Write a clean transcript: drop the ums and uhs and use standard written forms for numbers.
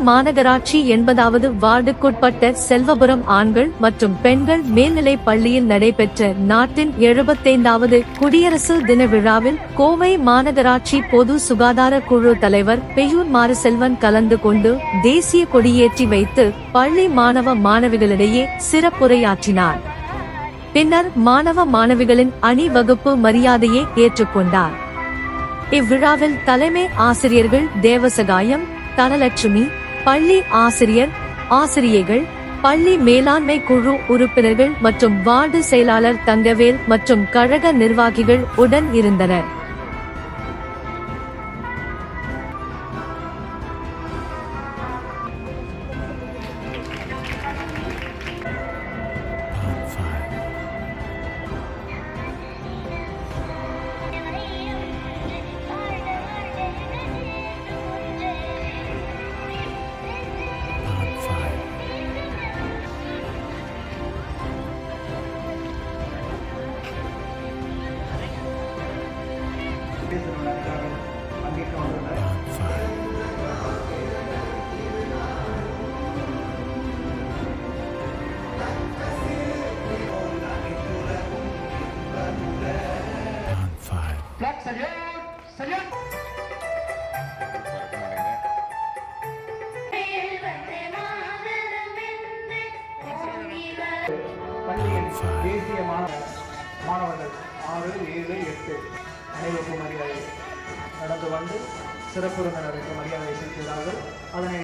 மாநகராட்சி 80வது வார்டுக்குட்பட்ட செல்வபுரம் ஆண்கள் மற்றும் பெண்கள் மேல்நிலைப் பள்ளியில் நடைபெற்ற நாட்டின் 75வது குடியரசு தின விழாவில் கோவை மாநகராட்சி பொது சுகாதார குழு தலைவர் பெயூர் மாறுசெல்வன் கலந்து கொண்டு தேசிய கொடியேற்றி வைத்து பள்ளி மாணவ மாணவிகளிடையே சிறப்புரையாற்றினார். பின்னர் மாணவ மாணவிகளின் அணிவகுப்பு மரியாதையை ஏற்றுக்கொண்டார். இவ்விழாவில் தலைமை ஆசிரியர்கள் தேவசகாயம், தனலட்சுமி, பள்ளி ஆசிரியைகள், பள்ளி மேலாண்மை குழு உறுப்பினர்கள் மற்றும் வார்டு செயலாளர் தங்கவேல் மற்றும் கழக நிர்வாகிகள் உடன் இருந்தனர். தேசிய மாணவர்கள் 6, 7, 8 அனைவருக்கும் மரியாதை நடந்து வந்து சிறப்பு விருந்தினருக்கு மரியாதை செலுத்துகிறார்கள். அதனை